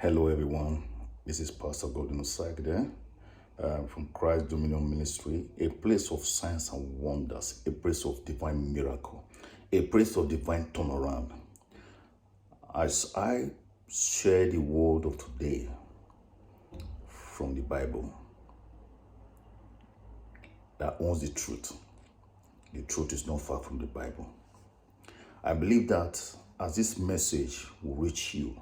Hello, everyone. This is Pastor Godwin from Christ Dominion Ministry, a place of signs and wonders, a place of divine miracle, a place of divine turnaround. As I share the word of today from the Bible that owns the truth is not far from the Bible. I believe that as this message will reach you,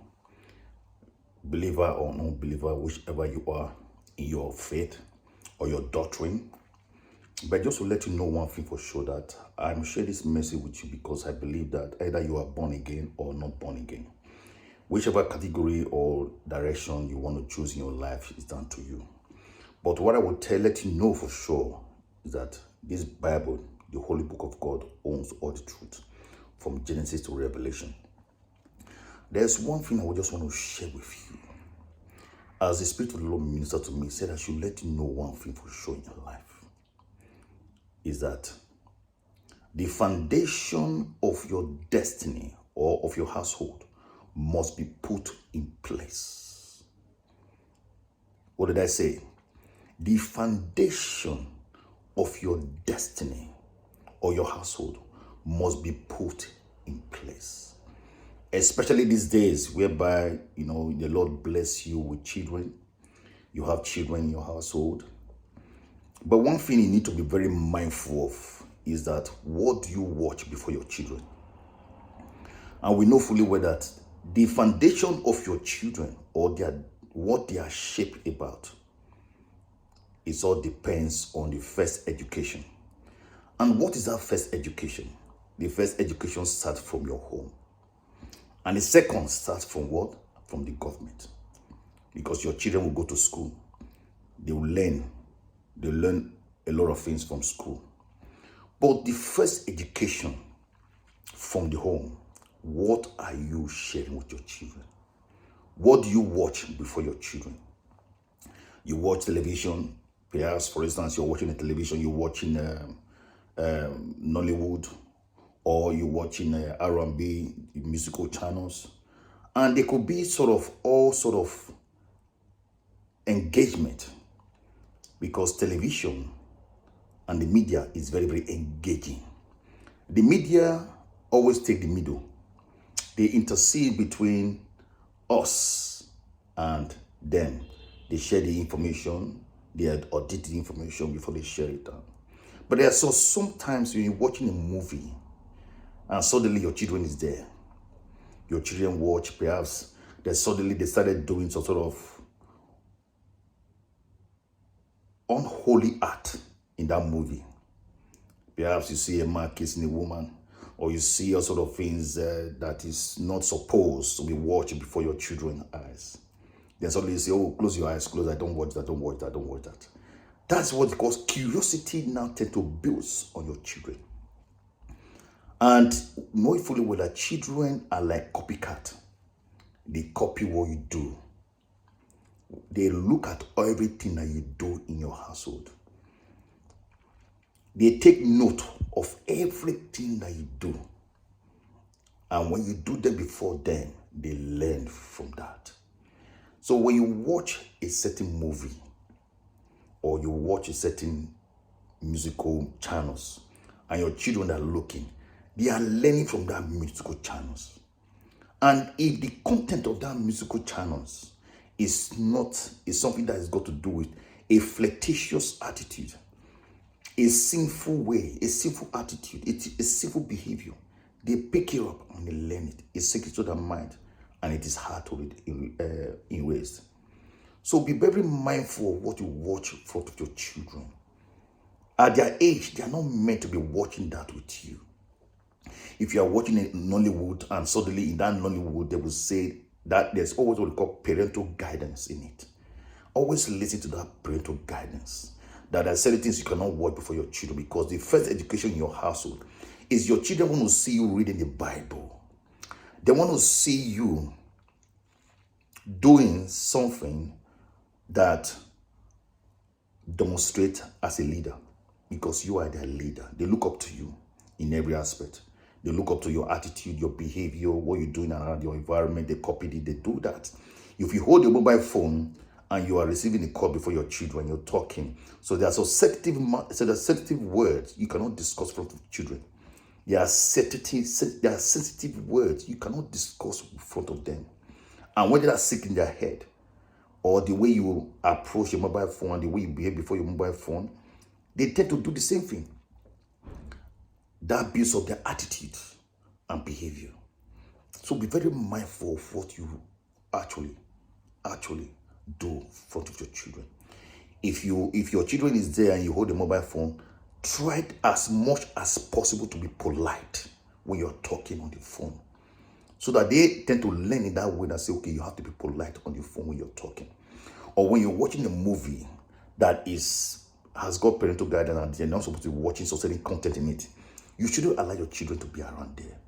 believer or non-believer, whichever you are in your faith or your doctrine. But just to let you know one thing for sure, that I'm sharing this message with you because I believe that either you are born again or not born again. Whichever category or direction you want to choose in your life is down to you. But what I will let you know for sure is that this Bible, the Holy Book of God, owns all the truth from Genesis to Revelation. There's one thing I would just want to share with you. As the Spirit of the Lord ministered to me, he said I should let you know one thing for sure in your life. Is that the foundation of your destiny or of your household must be put in place. What did I say? The foundation of your destiny or your household must be put in place. Especially these days whereby, the Lord bless you with children. You have children in your household. But one thing you need to be very mindful of is that what do you watch before your children? And we know fully well that the foundation of your children or what they are shaped about, it all depends on the first education. And what is that first education? The first education starts from your home. And the second starts from what? From the government. Because your children will go to school. They will learn. They learn a lot of things from school. But the first education from the home, what are you sharing with your children? What do you watch before your children? You watch television. Perhaps, for instance, you're watching a television, you're watching Nollywood, or you're watching R&B musical channels, and there could be all sort of engagement, because television and the media is very, very engaging. The media always take the middle. They intercede between us and them. They share the information, they audit the information before they share it out. But there are sometimes when you're watching a movie, and suddenly your children is there. Your children watch, perhaps suddenly they started doing some sort of unholy act in that movie. Perhaps you see a man kissing a woman, or you see all sort of things that is not supposed to be watched before your children's eyes. Then suddenly you say, oh, close your eyes, close, I don't watch that, don't watch that, don't watch that. That's what, because curiosity now tends to build on your children. And know fully well that children are like copycat. They copy what you do. They look at everything that you do in your household. They take note of everything that you do. And when you do them before them, they learn from that. So when you watch a certain movie or you watch a certain musical channels and your children are looking, they are learning from that musical channels. And if the content of that musical channels is something that has got to do with a flirtatious attitude, a sinful way, a sinful attitude, a sinful behavior, they pick it up and they learn it. It sinks into their mind and it is hard to erase. So be very mindful of what you watch for your children. At their age, they are not meant to be watching that with you. If you are watching a Nollywood and suddenly in that Nollywood, they will say that there's always what we call parental guidance in it. Always listen to that parental guidance. That there are certain things you cannot watch before your children, because the first education in your household is your children want to see you reading the Bible. They want to see you doing something that demonstrates as a leader, because you are their leader. They look up to you in every aspect. They look up to your attitude, your behavior, what you're doing around your environment. They copy it, they do that. If you hold your mobile phone and you are receiving a call before your children, you're talking. So there are sensitive words you cannot discuss in front of children. There are sensitive words you cannot discuss in front of them. And when they are sick in their head, or the way you approach your mobile phone and the way you behave before your mobile phone, they tend to do the same thing. That builds up their attitude and behavior. So be very mindful of what you actually do in front of your children. If your children is there and you hold a mobile phone, try as much as possible to be polite when you're talking on the phone, so that they tend to learn in that way that say, okay, you have to be polite on the phone when you're talking. Or when you're watching a movie that has got parental guidance and they're not supposed to be watching certain content in it, you shouldn't allow your children to be around there.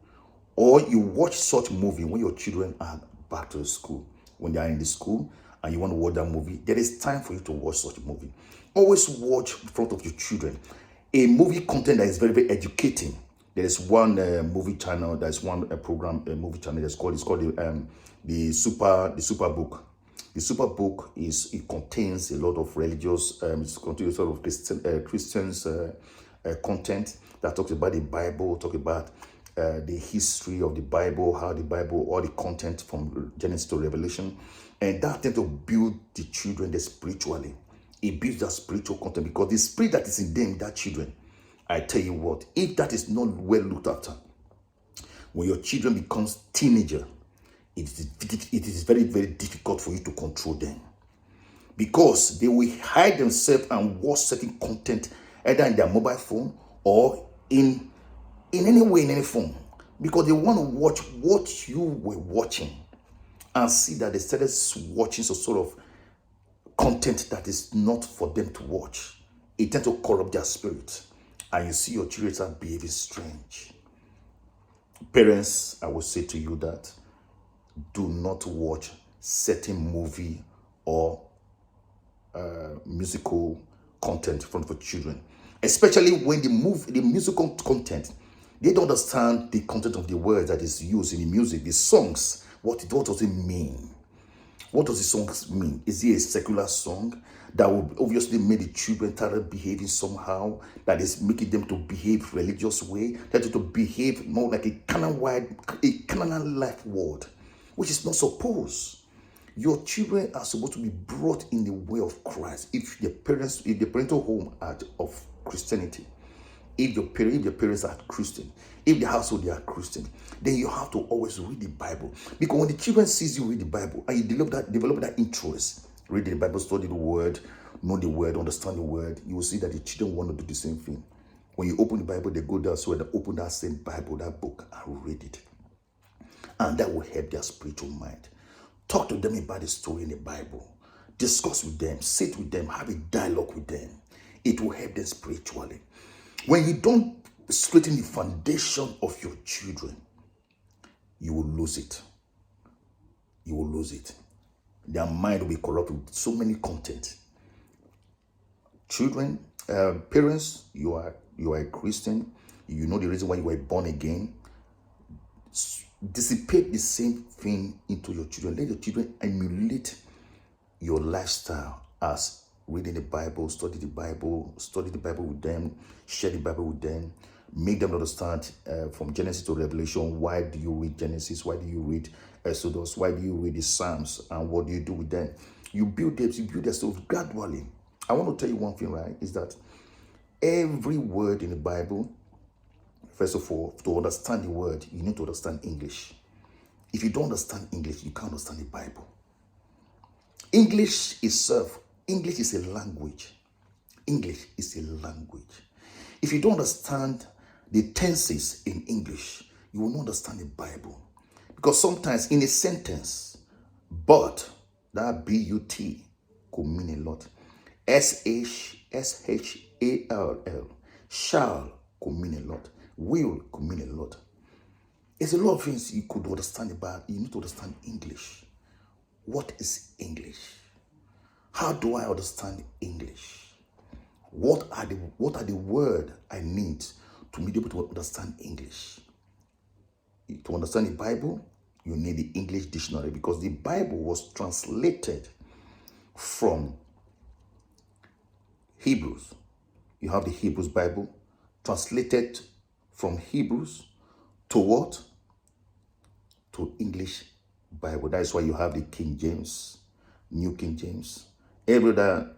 Or you watch such movie when your children are back to the school. When they are in the school and you want to watch that movie, there is time for you to watch such a movie. Always watch in front of your children a movie content that is very, very educating. There is one movie channel, there's one program, a movie channel it's called the Super Book. The Super Book it contains a lot of religious, it contains sort of Christians content that talks about the Bible, talk about the history of the Bible, how the Bible, all the content from Genesis to Revelation, and that tends to build the children there spiritually. It builds that spiritual content because the spirit that is in them, that children, I tell you what, if that is not well looked after, when your children becomes teenager, it is very, very difficult for you to control them, because they will hide themselves and watch certain content either in their mobile phone or in any way, in any form, because they want to watch what you were watching and see that they started watching some sort of content that is not for them to watch. It tends to corrupt their spirit, and you see your children are behaving strange. Parents, I will say to you that do not watch certain movie or musical content in front of children, especially when the musical content, they don't understand the content of the words that is used in the music, the songs. What does it mean? What does the songs mean? Is it a secular song that will obviously make the children start behaving somehow, that is making them to behave religious way, that is to behave more like a Canaan life world, which is not supposed. Your children are supposed to be brought in the way of Christ. If the parental home are of Christianity, if your parents are Christian, if the household they are Christian, then you have to always read the Bible. Because when the children sees you read the Bible and you develop that interest, read the Bible, study the word, know the word, understand the word, you will see that the children want to do the same thing. When you open the Bible, they go there, so they open that same Bible, that book, and read it. And that will help their spiritual mind. Talk to them about the story in the Bible. Discuss with them, sit with them, have a dialogue with them. It will help them spiritually. When you don't straighten the foundation of your children, you will lose it. You will lose it. Their mind will be corrupted with so many content. Children, parents, you are a Christian. You know the reason why you were born again. Dissipate the same thing into your children. Let your children emulate your lifestyle as reading the Bible, study the Bible with them, share the Bible with them, make them understand from Genesis to Revelation. Why do you read Genesis? Why do you read Exodus? Why do you read the Psalms? And what do you do with them? You build yourself gradually. I want to tell you one thing, right? Is that every word in the Bible, first of all, to understand the word, you need to understand English. If you don't understand English, you can't understand the Bible. English is a language. English is a language. If you don't understand the tenses in English, you will not understand the Bible. Because sometimes in a sentence, but, that B-U-T could mean a lot. S-H-S-H-A-L-L, shall could mean a lot. Will could mean a lot. There's a lot of things you could understand about. You need to understand English. What is English? How do I understand English? What are the words I need to be able to understand English? To understand the Bible, You need the English dictionary because the Bible was translated from Hebrews. You have the Hebrews Bible translated from Hebrews to what? To English Bible. That is why you have the King James, New King James, every other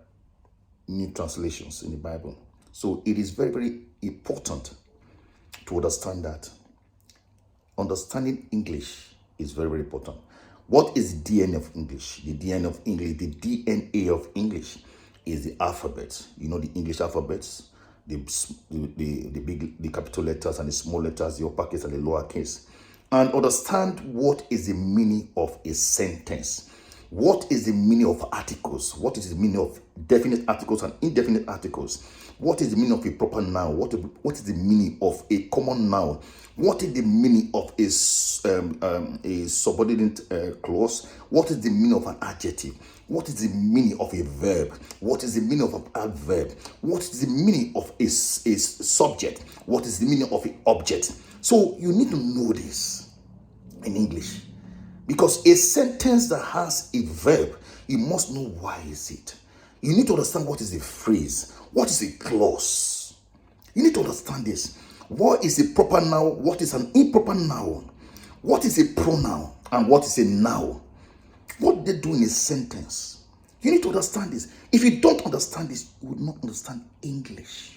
new translations in the Bible. So it is very, very important to understand that. Understanding English is very, very important. What is the DNA of English? The DNA of English, the DNA of English is the alphabet. You know the English alphabets, the capital letters and the small letters, the uppercase and the lowercase. And understand what is the meaning of a sentence. What is the meaning of articles? What is the meaning of definite articles and indefinite articles? What is the meaning of a proper noun? What is the meaning of a common noun? What is the meaning of a subordinate clause? What is the meaning of an adjective? What is the meaning of a verb? What is the meaning of an adverb? What is the meaning of a subject? What is the meaning of an object? So you need to know this in English. Because a sentence that has a verb, you must know why is it. You need to understand what is a phrase, what is a clause. You need to understand this. What is a proper noun? What is an improper noun? What is a pronoun? And what is a noun? What they do in a sentence. You need to understand this. If you don't understand this, you will not understand English.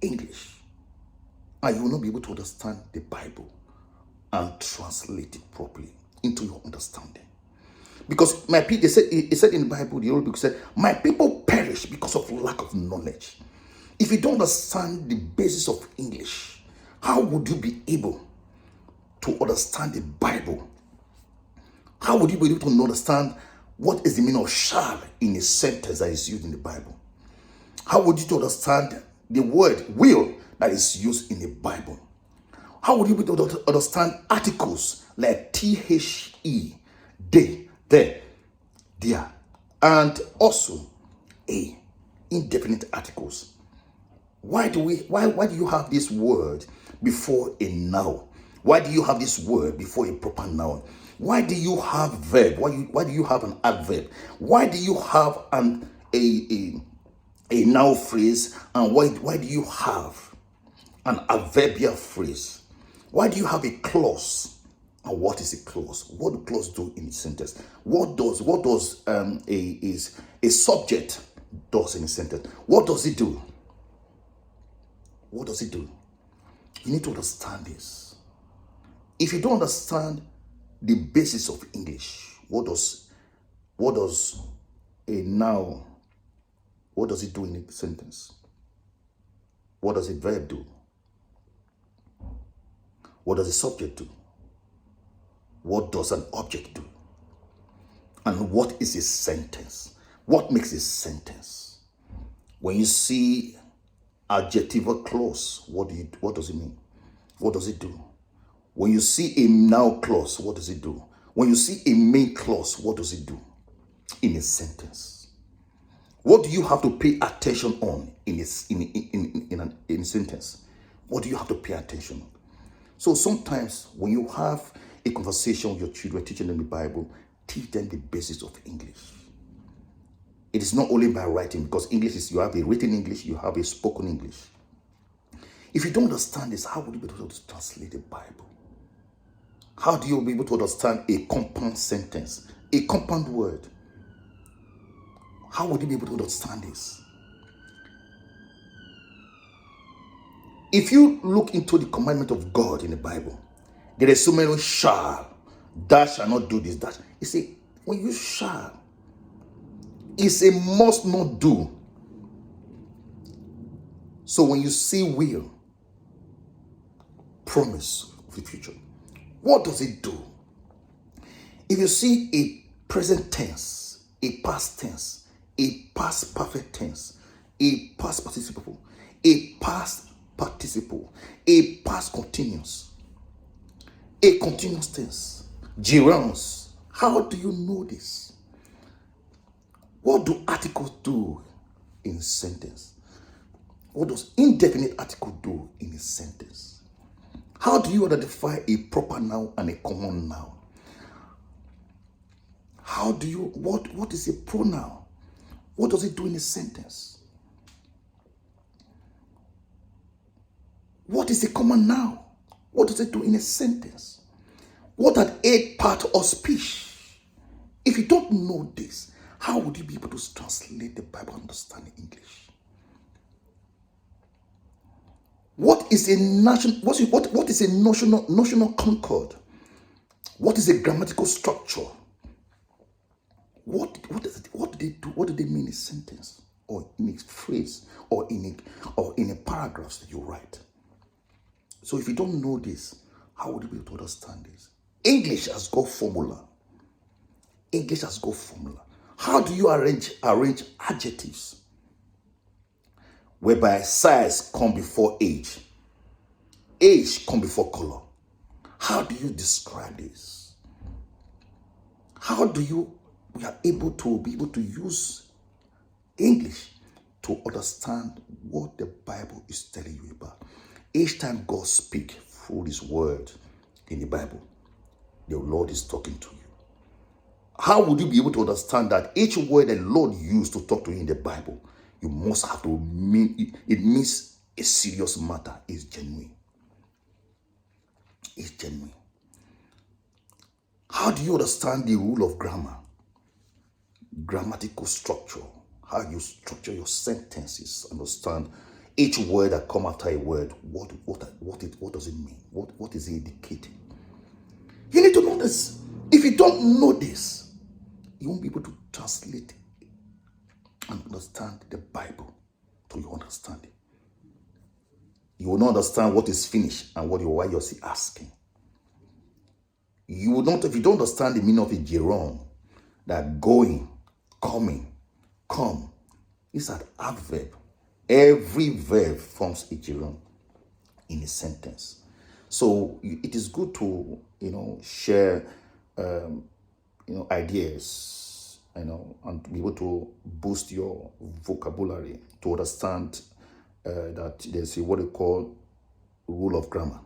English. And you will not be able to understand the Bible and translate it properly into your understanding. Because my people, it said in the Bible, the old book said, my people perish because of lack of knowledge. If you don't understand the basis of English, how would you be able to understand the Bible? How would you be able to understand what is the meaning of shall in a sentence that is used in the Bible? How would you understand the word will that is used in the Bible? How would you be able to understand articles like the, they, there, and also a indefinite articles? Why do you have this word before a noun? Why do you have this word before a proper noun? Why do you have verb? Why do you have an adverb? Why do you have a noun phrase? And why do you have an adverbial phrase? Why do you have a clause? And what is a clause? What do clause do in a sentence? What does a subject does in a sentence? What does it do? What does it do? You need to understand this. If you don't understand the basis of English, what does a noun, what does it do in a sentence? What does a verb do? What does a subject do? What does an object do? And what is a sentence? What makes a sentence? When you see adjectival clause, what does it mean? What does it do? When you see a noun clause, what does it do? When you see a main clause, what does it do in a sentence? What do you have to pay attention on in a sentence? What do you have to pay attention on? So sometimes when you have a conversation with your children, teaching them the Bible, teach them the basis of English. It is not only by writing, because English is, you have a written English, you have a spoken English. If you don't understand this, how would you be able to translate the Bible? How do you be able to understand a compound sentence, a compound word? How would you be able to understand this? If you look into the commandment of God in the Bible, there is so many shall, thou shall not do this, that. You see, when you shall, it's a must not do. So when you see will, promise of the future, what does it do? If you see a present tense, a past tense, a past perfect tense, a past participle, a past participle, a past continuous, a continuous tense, gerunds, how do you know this? What do articles do in a sentence? What does indefinite article do in a sentence? How do you identify a proper noun and a common noun? How do you, what is a pronoun? What does it do in a sentence? What is a common noun? What does it do in a sentence? What are 8 parts of speech? If you don't know this, how would you be able to translate the Bible and understand English? What is a what is a notional concord? What is a grammatical structure? What do they do? What do they mean in a sentence or in a phrase or in a paragraph that you write? So if you don't know this, how would you be able to understand this? English has got formula. English has got formula. How do you arrange adjectives whereby size come before age come before color? How do you describe this? How do we are able to use English to understand what the Bible is telling you about? Each time God speaks through His word in the Bible, the Lord is talking to you. How would you be able to understand that each word the Lord used to talk to you in the Bible, you must have to mean it means a serious matter, is genuine. It's genuine. How do you understand the rule of grammar? Grammatical structure. How you structure your sentences. Understand each word that come after a word. What does it mean? What is it indicating? You need to know this. If you don't know this, you won't be able to translate and understand the Bible to your understanding. You will not understand what is finished and why you're still asking. You will not, if you don't understand the meaning of a gerund, that going, coming, come, is an adverb. Every verb forms a gerund in a sentence. So it is good to, share, ideas, and to be able to boost your vocabulary to understand that there's what they call rule of grammar,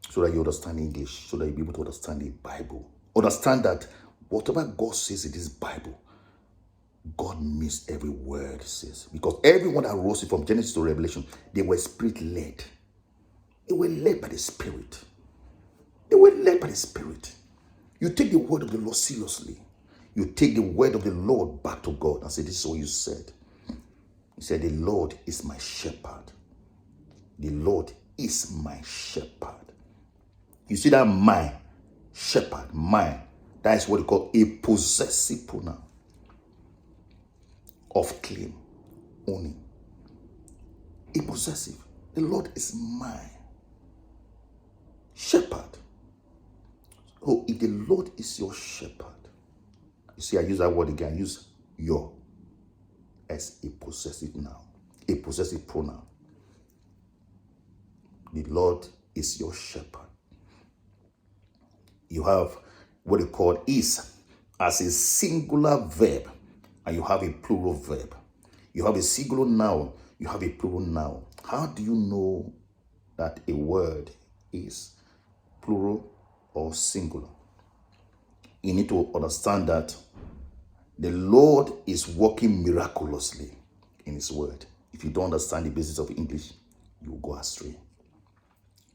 so that you understand English, so that you'll be able to understand the Bible. Understand that whatever God says in this Bible, God means every word it says. Because everyone that rose from Genesis to Revelation, they were spirit-led. They were led by the Spirit. They were led by the Spirit. You take the word of the Lord seriously. You take the word of the Lord back to God and say, this is what you said. He said, the Lord is my shepherd. The Lord is my shepherd. You see that my shepherd, my, that is what they call a possessive pronoun of claim, owning. A possessive. The Lord is my shepherd. Oh, if the Lord is your shepherd, you see, I use that word again. I use your as a possessive noun, a possessive pronoun. The Lord is your shepherd. You have what they call is as a singular verb, and you have a plural verb. You have a singular noun, you have a plural noun. How do you know that a word is plural or singular? You need to understand that the Lord is working miraculously in His word. If you don't understand the basis of English, you will go astray.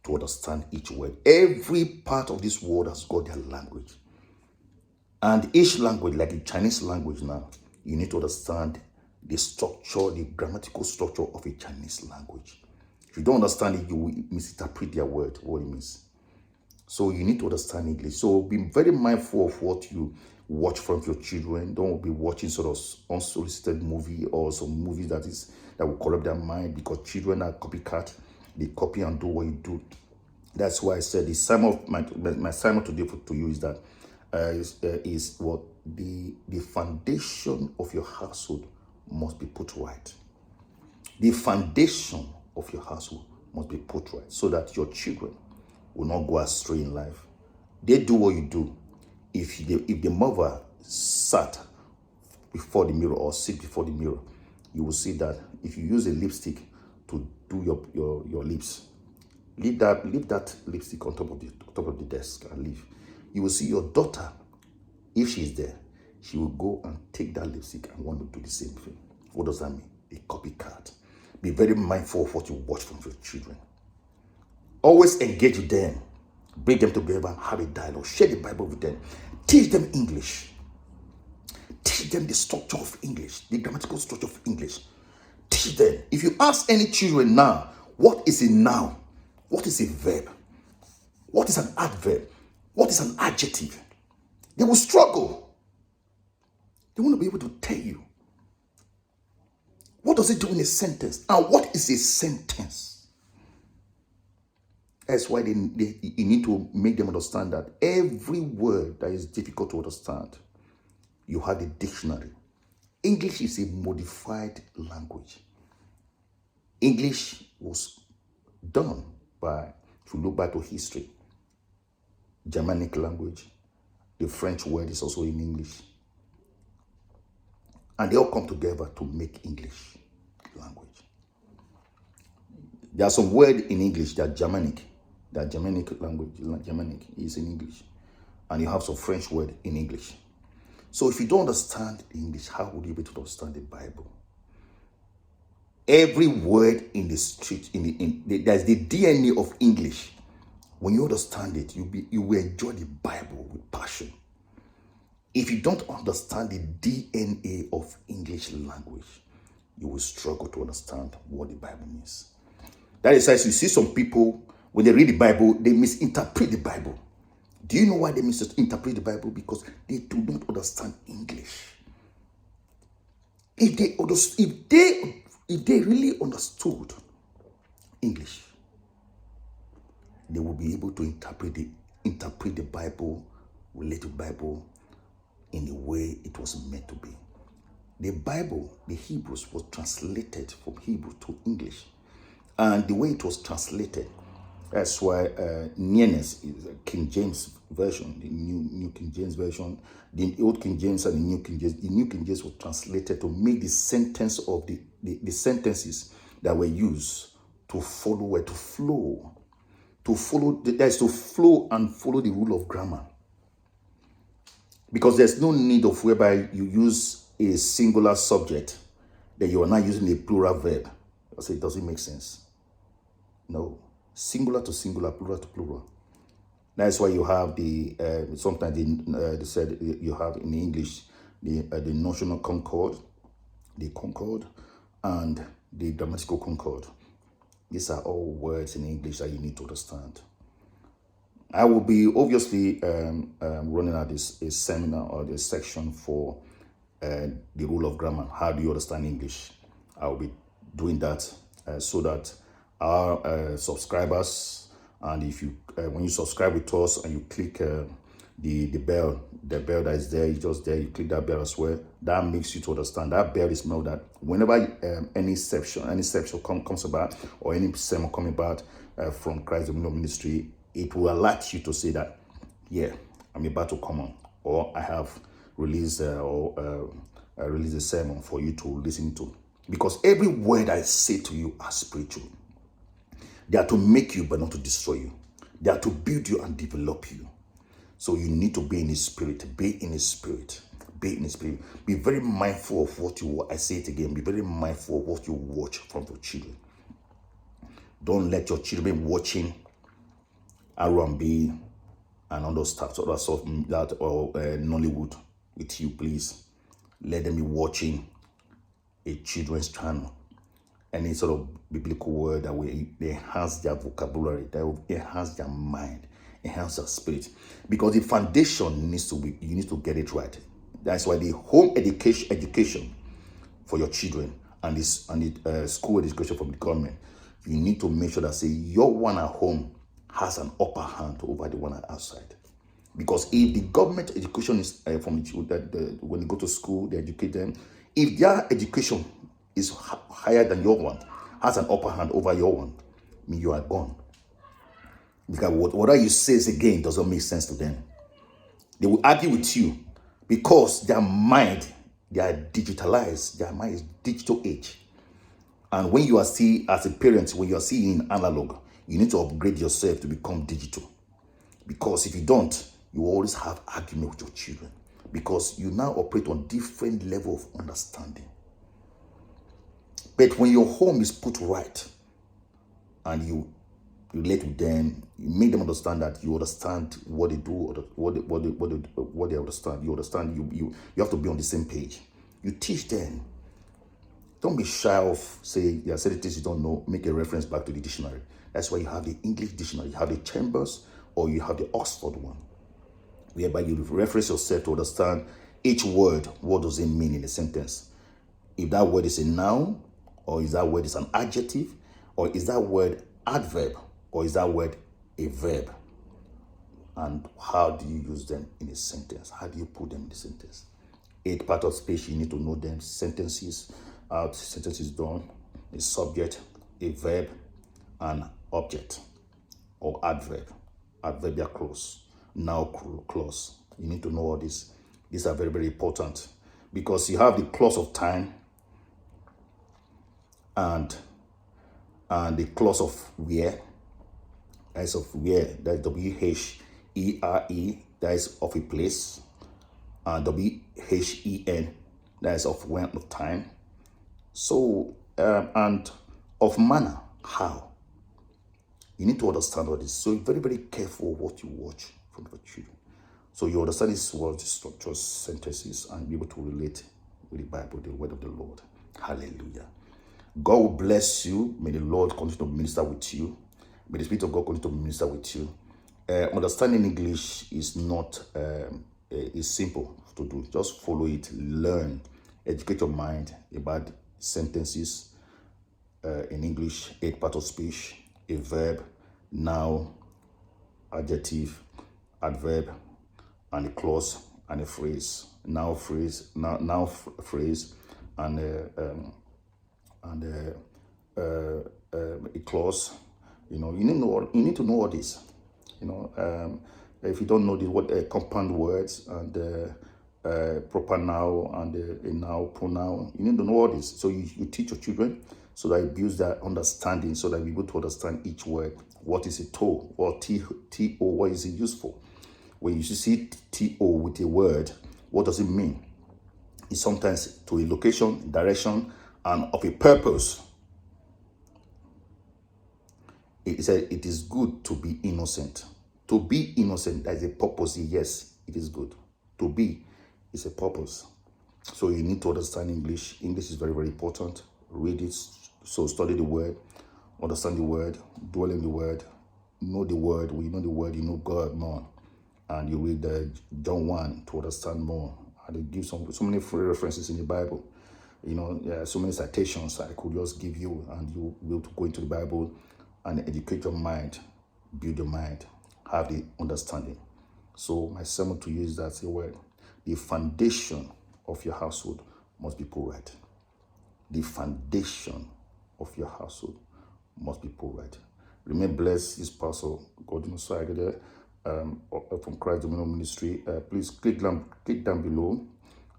To understand each word, every part of this word has got their language. And each language, like the Chinese language now, you need to understand the structure, the grammatical structure of a Chinese language. If you don't understand it, you will misinterpret their word, what it means. So you need to understand English. So be very mindful of what you watch from your children. Don't be watching sort of unsolicited movie or some movies that will corrupt their mind, because children are copycat. They copy and do what you do. That's why I said the sermon of my sermon today to you is that is what the foundation of your household must be put right. The foundation of your household must be put right, so that your children will not go astray in life. They do what you do. If the mother sat before the mirror or sit before the mirror, you will see that if you use a lipstick to do your lips, leave that lipstick on top of the desk and leave. You will see your daughter, if she's there, she will go and take that lipstick and want to do the same thing. What does that mean? A copycat. Be very mindful of what you watch from your children. Always engage with them. Bring them together, have a dialogue, share the Bible with them. Teach them English. Teach them the structure of English, the grammatical structure of English. Teach them. If you ask any children now, what is a noun? What is a verb? What is an adverb? What is an adjective? They will struggle. They won't be able to tell you. What does it do in a sentence? And what is a sentence? That's why you need to make them understand that every word that is difficult to understand, you have a dictionary. English is a modified language. English was done by, if you look back to history, Germanic language. The French word is also in English. And they all come together to make English language. There are some words in English that are Germanic. That Germanic language, Germanic is in English. And you have some French word in English. So if you don't understand English, how would you be able to understand the Bible? Every word in the street, there's the DNA of English. When you understand it, you will enjoy the Bible with passion. If you don't understand the DNA of English language, you will struggle to understand what the Bible means. That is why you see some people, when they read the Bible, they misinterpret the Bible. Do you know why they misinterpret the Bible? Because they do not understand English. If they really understood English, they will be able to interpret the Bible, relate to the Bible in the way it was meant to be. The Bible, the Hebrews, was translated from Hebrew to English. And the way it was translated, that's why nearness is a King James version, the New King James version, the Old King James and the New King James. The New King James was translated to make the sentence of the sentences that were used to follow where to flow. That is to flow and follow the rule of grammar. Because there's no need of whereby you use a singular subject that you are not using a plural verb. I say it doesn't make sense. No. Singular to singular, plural to plural. That's why you have sometimes they said you have in English the notional concord, the concord, and the grammatical concord. These are all words in English that you need to understand. I will be obviously running out a seminar or this section for the rule of grammar. How do you understand English? I will be doing that so that our subscribers, and if you when you subscribe with us and you click the bell that is there, you click that bell as well. That makes you to understand. That bell is meant that whenever any section comes about, or any sermon coming about from Christ the Ministry, it will alert you to say that, yeah, I'm about to come on, or I have released released a sermon for you to listen to. Because every word I say to you are spiritual. They are to make you but not to destroy you. They are to build you and develop you. So you need to be in His Spirit. Be in His Spirit. Be in His Spirit. Be very mindful of what you, I say it again, be very mindful of what you watch from your children. Don't let your children watching R&B and other stuff or Nollywood with you, please. Let them be watching a children's channel. Any sort of biblical word that will enhance their vocabulary, that will enhance their mind, enhance their spirit. Because the foundation you need to get it right. That's why the home education for your children and the school education from the government, you need to make sure that your one at home has an upper hand over the one outside. Because if the government education is from when they go to school, they educate them. If their education is higher than your one, has an upper hand over your one, I mean, you are gone. Because whatever you say again doesn't make sense to them. They will argue with you because their mind, they are digitalized. Their mind is digital age. And when you are still, as a parent, when you are seeing analog, You need to upgrade yourself to become digital. Because if you don't, you always have argument with your children. Because you now operate on different level of understanding. But when your home is put right and you relate with them, you make them understand that you understand what they do, or what they understand. You understand. You have to be on the same page. You teach them. Don't be shy of say, yeah, certain things you don't know. Make a reference back to the dictionary. That's why you have the English dictionary. You have the Chambers, or you have the Oxford one, whereby you reference yourself to understand each word. What does it mean in a sentence? If that word is a noun, or is that word is an adjective, or is that word adverb, or is that word a verb? And how do you use them in a sentence? How do you put them in a sentence? 8 part of speech, you need to know them. Sentences, how the sentence is done, a subject, a verb, an object, or adverb, adverbial clause, noun clause. You need to know all this. These are very, very important, because you have the clause of time and the clause of where. That's of where. That's W-H-E-R-E. That is of a place. And W-H-E-N. That is of when, of time. So, and of manner, how. You need to understand all this. So, very, very careful what you watch from your children. So, you understand this word, structures, sentences, and be able to relate with the Bible, the word of the Lord. Hallelujah. God will bless you. May the Lord continue to minister with you. May the Spirit of God continue to minister with you. Understanding English is not is simple to do. Just follow it, learn, educate your mind about sentences in English, 8 part of speech, a verb, noun, adjective, adverb, and a clause and a phrase. Noun phrase, phrase, and a clause. You need to know all this. If you don't know the word compound words and proper noun and a noun pronoun, you need to know all this. So you teach your children so that it builds that understanding, so that you're able to understand each word. What is a to or to? What is it used for? When you see to with a word, what does it mean? It's sometimes to a location, direction, and of a purpose. It said it is good to be innocent. To be innocent, that is a purpose. Yes, it is good. To be is a purpose. So you need to understand English. English is very, very important. Read it. So study the word, understand the word, dwell in the word, know the word. When you know the word, you know God more. And you read John 1 to understand more. And they give so many free references in the Bible. So many citations I could just give you, and you will be able to go into the Bible and educate your mind, build your mind, have the understanding. So my sermon to you is that the foundation of your household must be put right. The foundation of your household must be put right. Remain blessed. This Pastor Godwin from Christ Dominion Ministry. Please click down below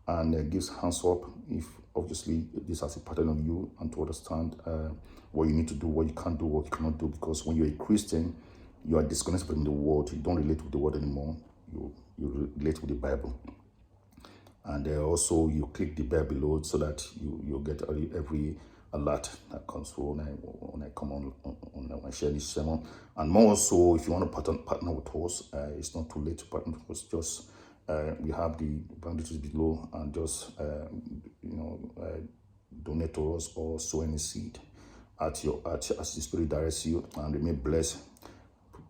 and give hands up if obviously this has a pattern on you, and to understand what you need to do, what you can't do, what you cannot do. Because when you're a Christian, you are disconnected from the world. You don't relate with the world anymore. You relate with the Bible. And also you click the bell below so that you get every alert that comes through when I come on when I share this sermon. And more so, if you want to partner with us, it's not too late to partner with us. Just we have the boundaries below, and just donate to us or sow any seed as the Spirit directs you, and remain blessed.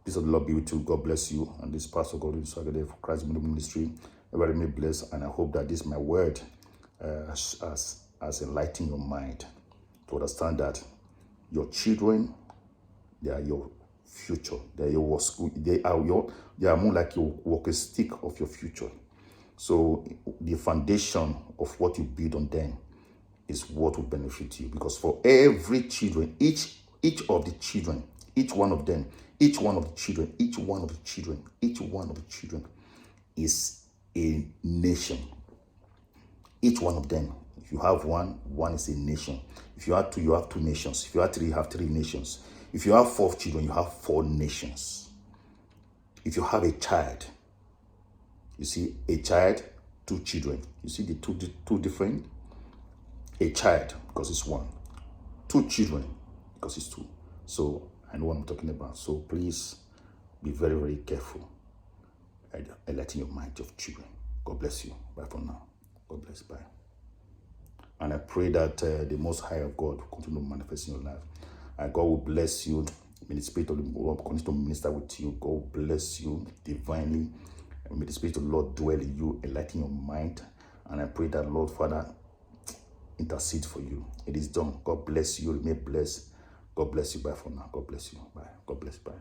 Peace of the Lord be with you. God bless you. And this Pastor Godwin for Christ Ministry. Everybody remain blessed, and I hope that this my word has enlightened your mind to understand that your children, they are your future. They are more like your walking stick of your future. So the foundation of what you build on them is what will benefit you. Because for every children, each of the children, each one of them, each one of the children is a nation. Each one of them. If you have one is a nation. If you have two, you have two nations. If you have three, you have three nations. If you have 4 children, you have 4 nations. If you have a child, you see a child, 2 children. You see the two different? A child, because it's 1. 2 children, because it's 2. So I know what I'm talking about. So please be very, very careful at letting your mind of children. God bless you. Bye for now. God bless. Bye. And I pray that the Most High of God will continue to manifest in your life. And God will bless you. May the Spirit of the Lord continue to minister with you. God will bless you divinely. And may the Spirit of the Lord dwell in you, enlighten your mind. And I pray that Lord Father intercede for you. It is done. God bless you. Remain blessed. God bless you. Bye for now. God bless you. Bye. God bless. Bye.